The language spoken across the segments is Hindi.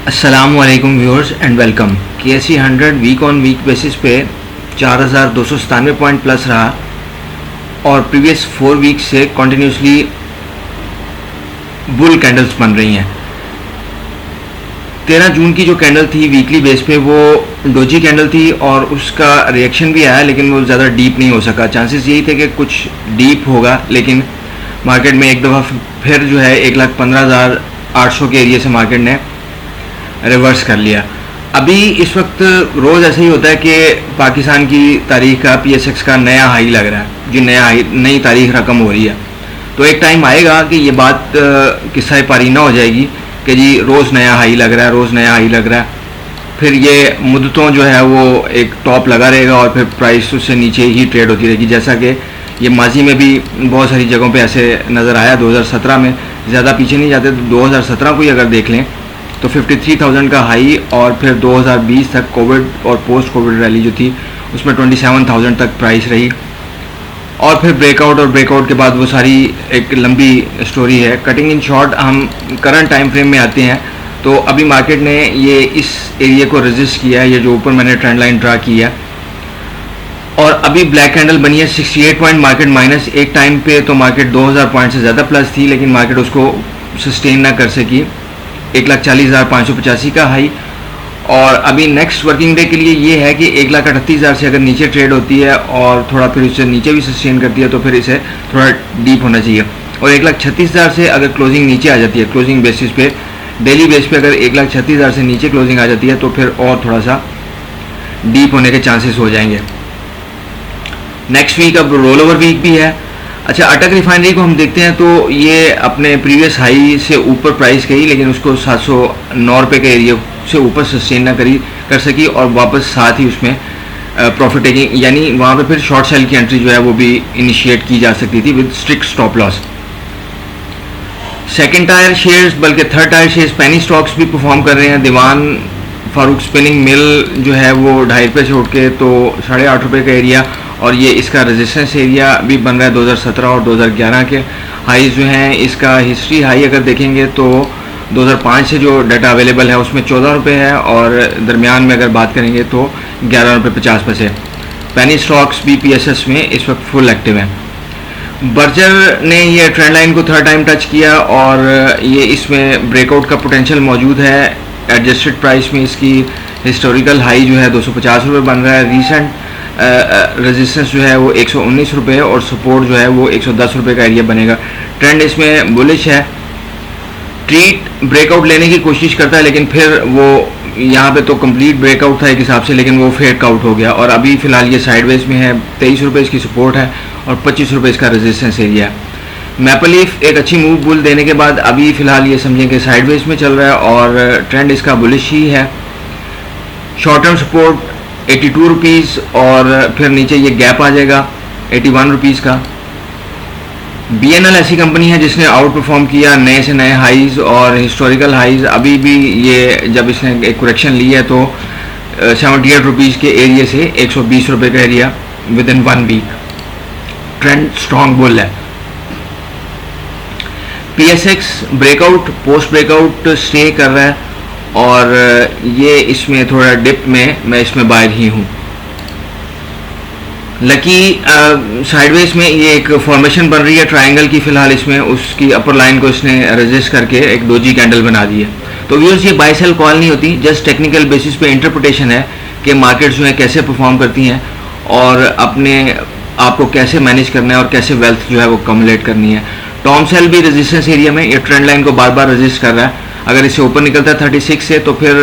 अस्सलामुअलैकुम viewers and welcome. KSE 100 week on week basis पे 4297 पॉइंट प्लस रहा और प्रीवियस 4 वीक से कंटिन्यूसली बुल कैंडल्स बन रही हैं। 13 जून की जो कैंडल थी वीकली बेस पे वो डोजी कैंडल थी और उसका रिएक्शन भी आया, लेकिन वो ज़्यादा डीप नहीं हो सका। चांसेस यही थे कि कुछ डीप होगा, लेकिन मार्केट में एक दफ़ा फिर जो है 1,15,800 के एरिया से मार्केट ने रिवर्स कर लिया। अभी इस वक्त रोज़ ऐसा ही होता है कि पाकिस्तान की तारीख का PSX का नया हाई लग रहा है, जो नई तारीख रकम हो रही है। तो एक टाइम आएगा कि ये बात किस्सा पारी ना हो जाएगी कि जी रोज़ नया हाई लग रहा है, रोज़ नया हाई लग रहा है। फिर ये मुद्दतों जो है वो एक टॉप लगा रहेगा और फिर प्राइस उससे नीचे ही ट्रेड होती रहेगी, जैसा कि ये माजी में भी बहुत सारी जगहों पे ऐसे नज़र आया। 2017 में, ज़्यादा पीछे नहीं जाते तो 2017 को ही अगर देख लें तो 53,000 का हाई और फिर 2020 तक कोविड और पोस्ट कोविड रैली जो थी उसमें 27,000 तक प्राइस रही और फिर ब्रेकआउट के बाद वो सारी एक लंबी स्टोरी है। कटिंग इन शॉर्ट हम करंट टाइम फ्रेम में आते हैं तो अभी मार्केट ने ये इस एरिया को रेजिस्ट किया है, ये जो ऊपर मैंने ट्रेंड लाइन ड्रा किया और अभी ब्लैक कैंडल बनी है 68 पॉइंट मार्केट माइनस। एक टाइम पे तो मार्केट 2000 पॉइंट से ज़्यादा प्लस थी, लेकिन मार्केट उसको सस्टेन ना कर सकी। 1,40,585 का हाई और अभी नेक्स्ट वर्किंग डे के लिए ये है कि 1,38,000 से अगर नीचे ट्रेड होती है और थोड़ा फिर उससे नीचे भी सस्टेन करती है तो फिर इसे थोड़ा डीप होना चाहिए। और 1,36,000 से अगर क्लोजिंग नीचे आ जाती है, क्लोजिंग बेसिस पे डेली बेस पे अगर 1,36,000 से नीचे क्लोजिंग आ जाती है तो फिर और थोड़ा सा डीप होने के चांसेस हो जाएंगे। नेक्स्ट वीक अब रोल ओवर वीक भी है। अच्छा, अटक रिफाइनरी को हम देखते हैं तो ये अपने प्रीवियस हाई से ऊपर प्राइस गई, लेकिन उसको 709 रुपये के एरिया से ऊपर सस्टेन ना कर सकी और वापस साथ ही उसमें प्रॉफिट टेकिंग, यानी वहाँ पे फिर शॉर्ट सेल की एंट्री जो है वो भी इनिशिएट की जा सकती थी with strict stop loss. Second tier shares बल्कि third tier shares penny stocks भी परफॉर्म कर रहे हैं। दीवान फारूक स्पिनिंग मिल जो है वो 2.5 रुपये से उठ के तो 8.5 रुपये का एरिया और ये इसका रेजिस्टेंस एरिया भी बन रहा है। 2017 और 2011 के हाई जो हैं, इसका हिस्ट्री हाई अगर देखेंगे तो 2005 से जो डाटा अवेलेबल है उसमें 14 रुपये है और दरमियान में अगर बात करेंगे तो 11 रुपये 50 पैसे। पेनी स्टॉक्स भी PSS में इस वक्त फुल एक्टिव हैं। बर्जर ने ये ट्रेंड लाइन को थर्ड टाइम टच किया और ये इसमें ब्रेकआउट का पोटेंशियल मौजूद है। एडजस्टेड प्राइस में इसकी हिस्टोरिकल हाई जो है 250 रुपये बन रहा है। रीसेंट रेजिस्टेंस जो है वो 119 रुपये और सपोर्ट जो है वो 110 रुपये का एरिया बनेगा। ट्रेंड इसमें बुलिश है। ट्रीट ब्रेकआउट लेने की कोशिश करता है, लेकिन फिर वो यहाँ पे तो कंप्लीट ब्रेकआउट था एक हिसाब से, लेकिन वो फेक आउट हो गया और अभी फ़िलहाल ये साइडवेज में है। 23 रुपये इसकी सपोर्ट है और 25 रुपये इसका रेजिस्टेंस एरिया है। मैपल लीफ एक अच्छी मूव बुल देने के बाद अभी फ़िलहाल ये समझें कि साइडवेज में चल रहा है और ट्रेंड इसका बुलिश ही है। शॉर्ट टर्म सपोर्ट 82 रुपीज़ और फिर नीचे ये गैप आ जाएगा 81 रुपीज़ का। BNL ऐसी कंपनी है जिसने आउट परफॉर्म किया नए से नए हाइज और हिस्टोरिकल हाइज। अभी भी ये जब इसने एक करेक्शन ली है तो 78 रुपीज़ के एरिया से 120 रुपये का area within 1 week. Trend strong bull है। PSX breakout post breakout stay कर रहा है और ये इसमें थोड़ा डिप में मैं इसमें बायर ही हूँ। लकी साइडवेज में ये एक फॉर्मेशन बन रही है ट्रायंगल की, फ़िलहाल इसमें उसकी अपर लाइन को इसने रेजिस्ट करके एक डोजी कैंडल बना दी है। तो व्यूअर्स, ये बाय सेल कॉल नहीं होती, जस्ट टेक्निकल बेसिस पे इंटरप्रिटेशन है कि मार्केट्स जो है कैसे परफॉर्म करती हैं और अपने आप को कैसे मैनेज करना है और कैसे वेल्थ जो है वो कम्युलेट करनी है। टॉम सेल भी रेजिस्टेंस एरिया में ये ट्रेंड लाइन को बार बार रेजिस्ट कर रहा है। अगर इससे ऊपर निकलता है 36 से तो फिर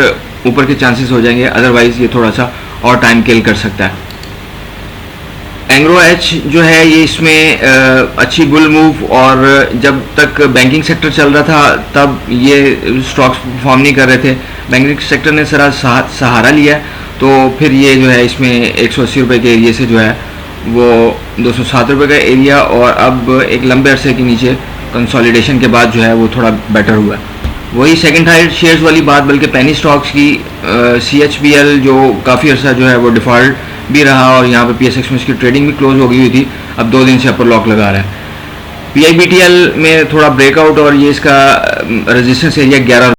ऊपर के चांसेस हो जाएंगे, अदरवाइज ये थोड़ा सा और टाइम किल कर सकता है। एंग्रो एच जो है ये इसमें अच्छी बुल मूव और जब तक बैंकिंग सेक्टर चल रहा था तब ये स्टॉक्स परफॉर्म नहीं कर रहे थे। बैंकिंग सेक्टर ने सारा सहारा लिया तो फिर ये जो है इसमें 180 रुपये के एरिया से जो है वो 207 रुपये का एरिया और अब एक लंबे अरसे के नीचे कंसोलिडेशन के बाद जो है वो थोड़ा बेटर हुआ। वही सेकंड टायर शेयर्स वाली बात, बल्कि पेनी स्टॉक्स की CHBL जो काफ़ी अर्सा जो है वो डिफ़ॉल्ट भी रहा और यहाँ पे PSX में इसकी ट्रेडिंग भी क्लोज हो गई हुई थी, अब 2 दिन से अपर लॉक लगा रहा है। PIBTL में थोड़ा ब्रेकआउट और ये इसका रेजिस्टेंस एरिया 11